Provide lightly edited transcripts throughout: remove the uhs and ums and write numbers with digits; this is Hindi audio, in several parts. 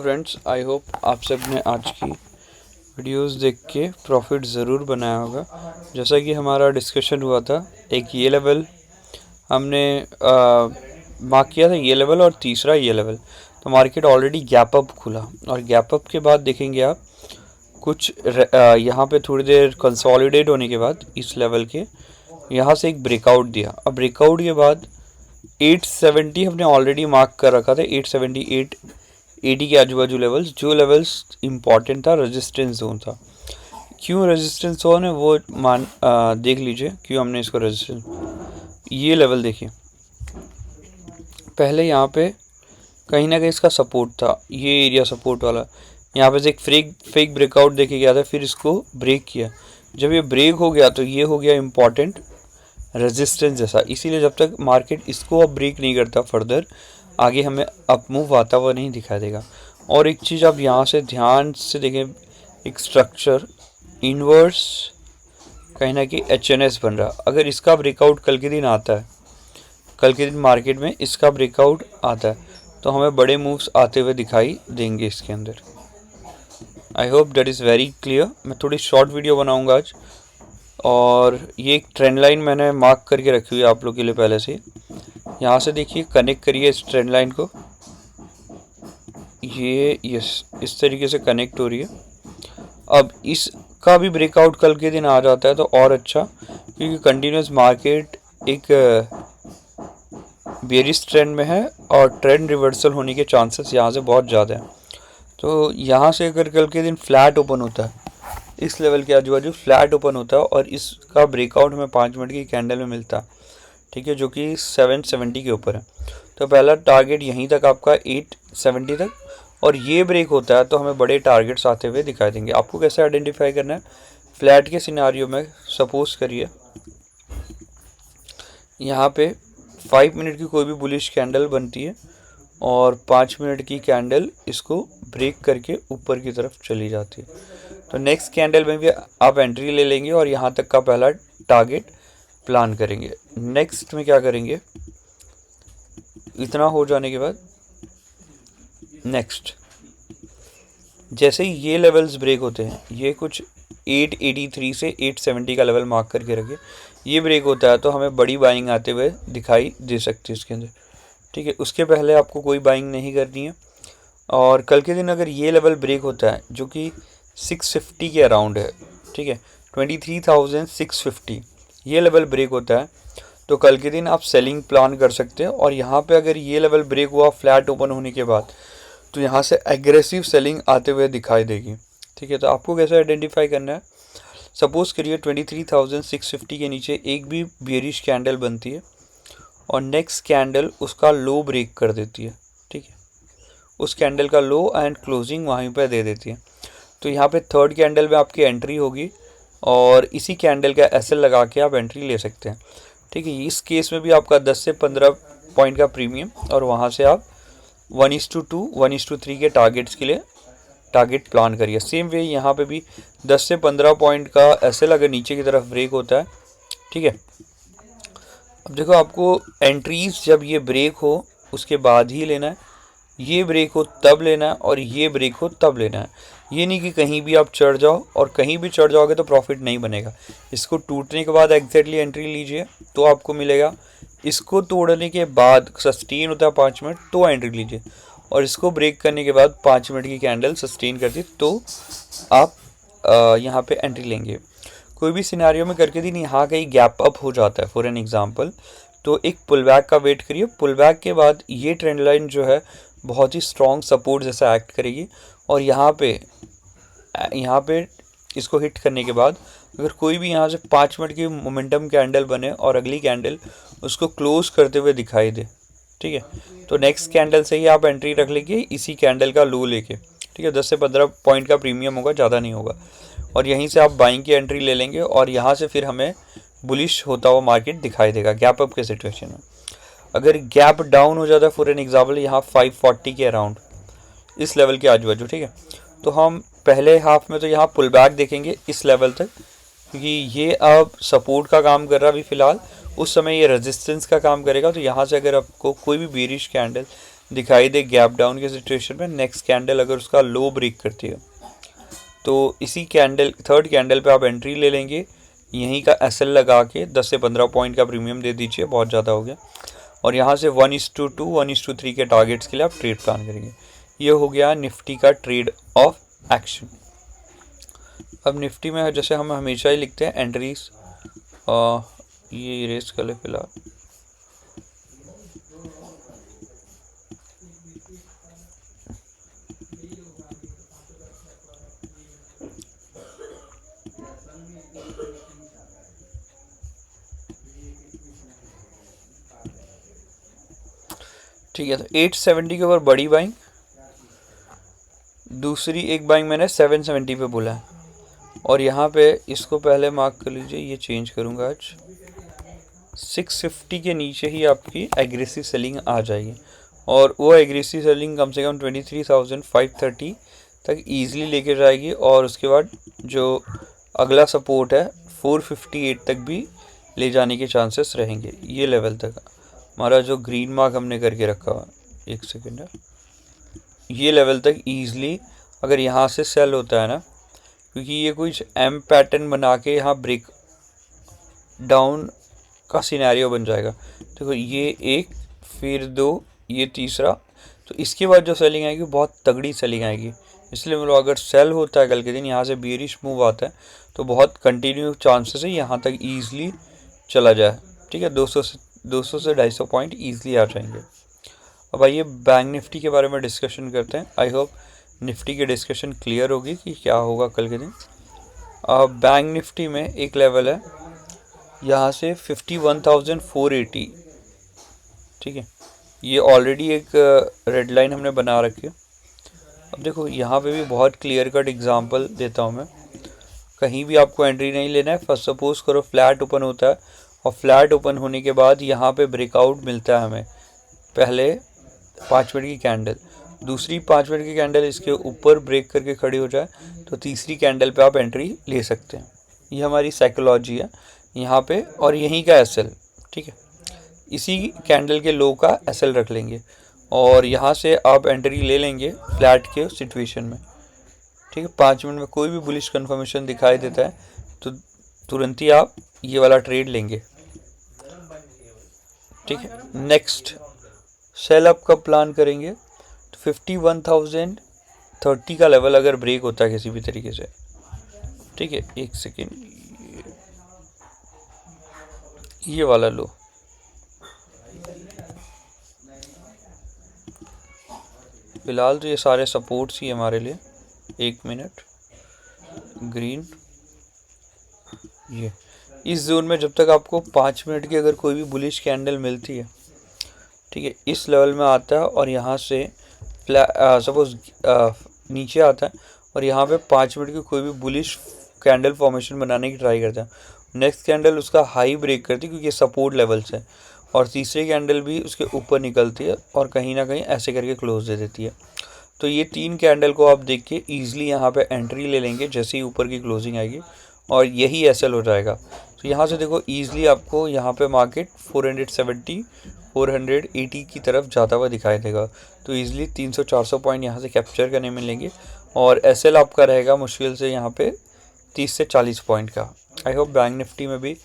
फ्रेंड्स, आई होप आप सब ने आज की वीडियोस देख के प्रॉफिट ज़रूर बनाया होगा। जैसा कि हमारा डिस्कशन हुआ था, एक ये लेवल हमने मार्क किया था, ये लेवल और तीसरा ये लेवल। तो मार्केट ऑलरेडी गैप अप खुला और गैप अप के बाद देखेंगे आप कुछ यहाँ पे थोड़ी देर कंसोलिडेट होने के बाद इस लेवल के यहाँ से एक ब्रेकआउट दिया। अब ब्रेकआउट के बाद 870 हमने ऑलरेडी मार्क कर रखा था, 878 80 के आजू बाजू लेवल्स, जो लेवल्स इंपॉर्टेंट था, रेजिस्टेंस जोन था। क्यों रेजिस्टेंस जोन है वो देख लीजिए, क्यों हमने इसको रेजिस्टेंस, ये लेवल देखिए, पहले यहाँ पे कहीं ना कहीं इसका सपोर्ट था, ये एरिया सपोर्ट वाला, यहाँ पे से एक फेक ब्रेकआउट देखे गया था, फिर इसको ब्रेक किया। जब ये ब्रेक हो गया तो ये हो गया इम्पॉर्टेंट रेजिस्टेंस जैसा, इसीलिए जब तक मार्केट इसको अब ब्रेक नहीं करता फर्दर, आगे हमें अप मूव आता हुआ नहीं दिखाई देगा। और एक चीज़ आप यहाँ से ध्यान से देखें, एक स्ट्रक्चर इनवर्स कहीं ना कहीं HNS बन रहा। अगर इसका ब्रेकआउट कल के दिन आता है, कल के दिन मार्केट में इसका ब्रेकआउट आता है, तो हमें बड़े मूव्स आते हुए दिखाई देंगे इसके अंदर। I hope that is very clear. मैं थोड़ी शॉर्ट वीडियो बनाऊंगा आज, और ये एक ट्रेंड लाइन मैंने मार्क करके रखी हुई है आप लोग के लिए पहले से। यहाँ से देखिए, कनेक्ट करिए इस ट्रेंड लाइन को, ये यस इस तरीके से कनेक्ट हो रही है। अब इसका भी ब्रेकआउट कल के दिन आ जाता है तो और अच्छा, क्योंकि कंटिन्यूस मार्केट एक बेरिश ट्रेंड में है और ट्रेंड रिवर्सल होने के चांसेस यहाँ से बहुत ज़्यादा हैं। तो यहाँ से अगर कल के दिन फ्लैट ओपन होता है, इस लेवल के आजू बाजू फ्लैट ओपन होता है और इसका ब्रेकआउट हमें 5 मिनट की कैंडल में मिलता है, ठीक है, जो कि 770 के ऊपर है, तो पहला टारगेट यहीं तक आपका 870 तक, और ये ब्रेक होता है तो हमें बड़े टारगेट्स आते हुए दिखाई देंगे। आपको कैसे आइडेंटिफाई करना है, फ्लैट के सिनारियो में सपोज करिए यहाँ पे 5 मिनट की कोई भी बुलिश कैंडल बनती है और 5 मिनट की कैंडल इसको ब्रेक करके ऊपर की तरफ चली जाती है, तो नेक्स्ट कैंडल में भी आप एंट्री ले लेंगे और यहाँ तक का पहला टारगेट प्लान करेंगे। नेक्स्ट में क्या करेंगे, इतना हो जाने के बाद नेक्स्ट जैसे ही ये लेवल्स ब्रेक होते हैं, ये कुछ 883 से 870 का लेवल मार्क करके रखे, ये ब्रेक होता है तो हमें बड़ी बाइंग आते हुए दिखाई दे सकती है इसके अंदर, ठीक है। उसके पहले आपको कोई बाइंग नहीं करनी है। और कल के दिन अगर ये लेवल ब्रेक होता है जो कि 650 के अराउंड है, ठीक है, 23,650, ये लेवल ब्रेक होता है तो कल के दिन आप सेलिंग प्लान कर सकते हैं। और यहाँ पे अगर ये लेवल ब्रेक हुआ फ्लैट ओपन होने के बाद, तो यहाँ से एग्रेसिव सेलिंग आते हुए दिखाई देगी, ठीक है। तो आपको कैसे आइडेंटिफाई करना है, सपोज करिए 23,650 के नीचे एक भी बेरिश कैंडल बनती है और नेक्स्ट कैंडल उसका लो ब्रेक कर देती है, ठीक है, उस कैंडल का लो एंड क्लोजिंग वहीं पर दे देती है, तो यहाँ पे थर्ड कैंडल में आपकी एंट्री होगी और इसी कैंडल का SL लगा के आप एंट्री ले सकते हैं, ठीक है। इस केस में भी आपका 10 से 15 पॉइंट का प्रीमियम, और वहाँ से आप 1:2 1:3 के टारगेट्स के लिए टारगेट प्लान करिए। सेम वे यहाँ पे भी 10 से 15 पॉइंट का SL अगर नीचे की तरफ ब्रेक होता है, ठीक है। अब देखो, आपको एंट्रीज जब ये ब्रेक हो उसके बाद ही लेना है, ये ब्रेक हो तब लेना है, और ये ब्रेक हो तब लेना है। ये नहीं कि कहीं भी आप चढ़ जाओ, और कहीं भी चढ़ जाओगे तो प्रॉफिट नहीं बनेगा। इसको टूटने के बाद एग्जैक्टली एंट्री लीजिए तो आपको मिलेगा, इसको तोड़ने के बाद सस्टेन होता है 5 मिनट तो एंट्री लीजिए, और इसको ब्रेक करने के बाद 5 मिनट की कैंडल सस्टेन करती तो आप यहाँ पे एंट्री लेंगे। कोई भी सिनेरियो में करके दिन यहाँ कहीं गैप अप हो जाता है फॉर एन एग्जांपल, तो एक पुल बैक का वेट करिए। पुल बैक के बाद ये ट्रेंड लाइन जो है बहुत ही स्ट्रॉन्ग सपोर्ट जैसा एक्ट करेगी, और यहाँ पे इसको हिट करने के बाद अगर कोई भी यहाँ से 5 मिनट की मोमेंटम कैंडल बने और अगली कैंडल उसको क्लोज करते हुए दिखाई दे, ठीक है, तो नेक्स्ट कैंडल से ही आप एंट्री रख लेंगे इसी कैंडल का लो लेके, ठीक है। 10 से 15 पॉइंट का प्रीमियम होगा, ज़्यादा नहीं होगा, और यहीं से आप बाइंग की एंट्री ले लेंगे, और यहाँ से फिर हमें बुलिश होता हुआ मार्केट दिखाई देगा गैप अप के सिचुएशन में। अगर गैप डाउन हो जाता है फॉर एन एग्जाम्पल यहाँ 540 के अराउंड, इस लेवल के आजू बाजू, ठीक है, तो हम पहले हाफ में तो यहाँ पुल बैक देखेंगे इस लेवल तक, क्योंकि ये अब सपोर्ट का काम कर रहा है अभी फ़िलहाल, उस समय ये रेजिस्टेंस का काम करेगा। तो यहाँ से अगर आपको कोई भी बेरिश कैंडल दिखाई दे गैप डाउन के सिचुएशन में, नेक्स्ट कैंडल अगर उसका लो ब्रेक करती है तो इसी कैंडल थर्ड कैंडल पे आप एंट्री ले लेंगे, यहीं का एसएल लगा के 10 से 15 पॉइंट का प्रीमियम दे दीजिए, बहुत ज़्यादा हो गया। और यहाँ से 1:2 1:3 के टारगेट्स के लिए आप ट्रेड प्लान करेंगे। ये हो गया निफ्टी का ट्रेड ऑफ एक्शन। अब निफ्टी में जैसे हम हमेशा ही लिखते हैं एंट्रीज, ये इरेज कर ले फिलहाल। ठीक है, तो 870 के ऊपर बड़ी बाइंग, दूसरी एक बाइंग मैंने 770 पे बोला है, और यहाँ पे इसको पहले मार्क कर लीजिए, ये चेंज करूँगा आज। 650 के नीचे ही आपकी एग्रेसिव सेलिंग आ जाएगी, और वो एग्रेसिव सेलिंग कम से कम 23,530 तक ईजिली लेके जाएगी, और उसके बाद जो अगला सपोर्ट है 458 तक भी ले जाने के चांसेस रहेंगे। ये लेवल तक हमारा जो ग्रीन मार्क हमने करके रखा हुआ, एक सेकेंड है, ये लेवल तक ईजिली अगर यहाँ से सेल होता है ना, क्योंकि ये कुछ एम पैटर्न बना के यहाँ ब्रेक डाउन का सिनेरियो बन जाएगा। देखो ये एक, फिर दो, ये तीसरा, तो इसके बाद जो सेलिंग आएगी बहुत तगड़ी सेलिंग आएगी। इसलिए मतलब अगर सेल होता है कल के दिन, यहाँ से बेरिश मूव आता है, तो बहुत कंटिन्यू चांसेस है यहाँ तक ईजिली चला जाए। ठीक है, 200 से 250 पॉइंट ईजिली आ जाएंगे। अब आइए बैंक निफ्टी के बारे में डिस्कशन करते हैं। आई होप निफ्टी की डिस्कशन क्लियर होगी कि क्या होगा कल के दिन। बैंक निफ्टी में एक लेवल है यहाँ से 51,480। ठीक है, ये ऑलरेडी एक रेड लाइन हमने बना रखी है। अब देखो यहाँ पे भी बहुत क्लियर कट एग्जांपल देता हूँ मैं, कहीं भी आपको एंट्री नहीं लेना है। फर्स्ट सपोज करो फ्लैट ओपन होता है, और फ्लैट ओपन होने के बाद यहाँ पे ब्रेकआउट मिलता है हमें, पहले 5 मिनट की कैंडल, दूसरी 5 मिनट की कैंडल इसके ऊपर ब्रेक करके खड़ी हो जाए, तो तीसरी कैंडल पे आप एंट्री ले सकते हैं। ये हमारी साइकोलॉजी है यहाँ पे, और यहीं का एसएल। ठीक है, इसी कैंडल के लो का एसएल रख लेंगे, और यहाँ से आप एंट्री ले लेंगे फ्लैट के सिचुएशन में। ठीक है, 5 मिनट में कोई भी बुलिश कन्फर्मेशन दिखाई देता है तो तुरंत ही आप ये वाला ट्रेड लेंगे। ठीक है, नेक्स्ट सेल अप का प्लान करेंगे तो 51,030 का लेवल अगर ब्रेक होता है किसी भी तरीके से। ठीक है, एक सेकेंड, ये वाला लो, फिलहाल तो ये सारे सपोर्ट्स ही हमारे लिए। एक मिनट, ग्रीन, ये इस जोन में जब तक आपको 5 मिनट की अगर कोई भी बुलिश कैंडल मिलती है, ठीक है, इस लेवल में आता है और यहाँ से सपोज नीचे आता है और यहाँ पे 5 मिनट की कोई भी बुलिश कैंडल फॉर्मेशन बनाने की ट्राई करता है, नेक्स्ट कैंडल उसका हाई ब्रेक करती है क्योंकि सपोर्ट लेवल से, और तीसरी कैंडल भी उसके ऊपर निकलती है और कहीं ना कहीं ऐसे करके क्लोज दे देती है। तो ये 3 कैंडल को आप देख के ईजिली यहाँ पे एंट्री ले लेंगे जैसे ही ऊपर की क्लोजिंग आएगी, और यही एसएल हो जाएगा। तो यहाँ से देखो ईजिली आपको यहाँ पे मार्केट 470 480 की तरफ जाता हुआ दिखाई देगा, तो ईजिली 300-400 पॉइंट यहाँ से कैप्चर करने मिलेंगे, और एसएल आपका रहेगा मुश्किल से यहाँ पे 30 से 40 पॉइंट का। आई होप बैंक निफ्टी में भी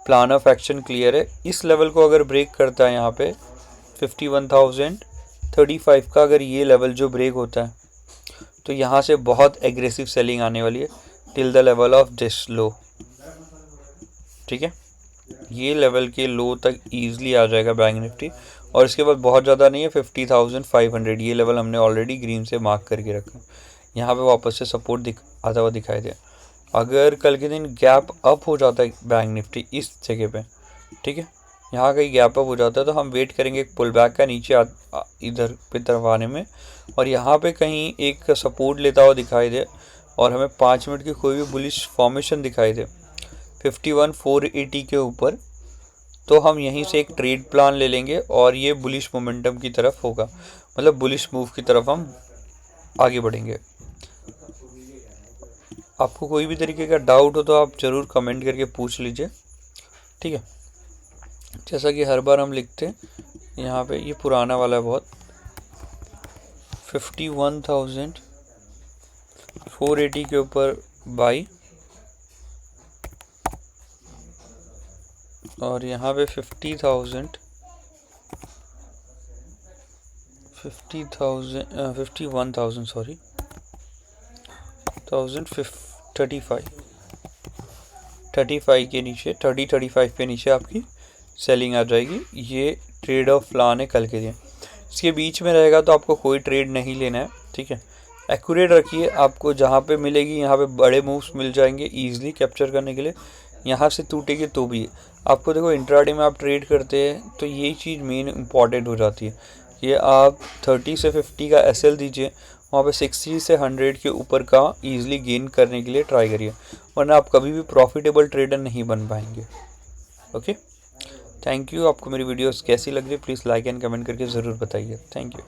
प्लान ऑफ एक्शन क्लियर है। इस लेवल को अगर ब्रेक करता है यहाँ पे 51,035 का, अगर ये लेवल जो ब्रेक होता है तो यहाँ से बहुत एग्रेसिव सेलिंग आने वाली है till the level of this low. ठीक है, ये लेवल के लो तक ईजिली आ जाएगा बैंक निफ्टी, और इसके बाद बहुत ज़्यादा नहीं है 50,500, ये लेवल हमने ऑलरेडी ग्रीन से मार्क करके रखा है। यहाँ पे वापस से सपोर्ट आता हुआ दिखाई दे। अगर कल के दिन गैप अप हो जाता है बैंक निफ्टी इस जगह पे, ठीक है, यहाँ कहीं गैप अप हो जाता है तो हम वेट करेंगे एक पुल बैक का नीचे इधर पे तरफ आने में, और यहाँ पे कहीं एक सपोर्ट लेता हुआ दिखाई दे और हमें 5 मिनट की कोई भी बुलिश फॉर्मेशन दिखाई दे 51,480 के ऊपर, तो हम यहीं से एक ट्रेड प्लान ले लेंगे और ये बुलिश मोमेंटम की तरफ होगा, मतलब बुलिश मूव की तरफ हम आगे बढ़ेंगे। आपको कोई भी तरीके का डाउट हो तो आप ज़रूर कमेंट करके पूछ लीजिए। ठीक है, जैसा कि हर बार हम लिखते हैं यहाँ पे, ये पुराना वाला है बहुत, 51,480 के ऊपर बाई, और यहाँ पे 51,000 सॉरी 35 के नीचे 35 के नीचे आपकी सेलिंग आ जाएगी। ये ट्रेड ऑफ प्लान है कल के लिए। इसके बीच में रहेगा तो आपको कोई ट्रेड नहीं लेना है, ठीक है। एक्यूरेट रखिए, आपको जहाँ पे मिलेगी यहाँ पे बड़े मूव्स मिल जाएंगे इजीली कैप्चर करने के लिए। यहाँ से टूटेगी तो भी आपको, देखो इंट्राडे में आप ट्रेड करते हैं तो यही चीज़ मेन इंपॉर्टेंट हो जाती है। ये आप 30 से 50 का एसएल दीजिए, वहाँ पे 60 से 100 के ऊपर का ईजिली गेन करने के लिए ट्राई करिए, वरना आप कभी भी प्रॉफिटेबल ट्रेडर नहीं बन पाएंगे। Okay, thank you. आपको मेरी वीडियोस कैसी लग रही है प्लीज़ लाइक एंड कमेंट करके ज़रूर बताइए। Thank you.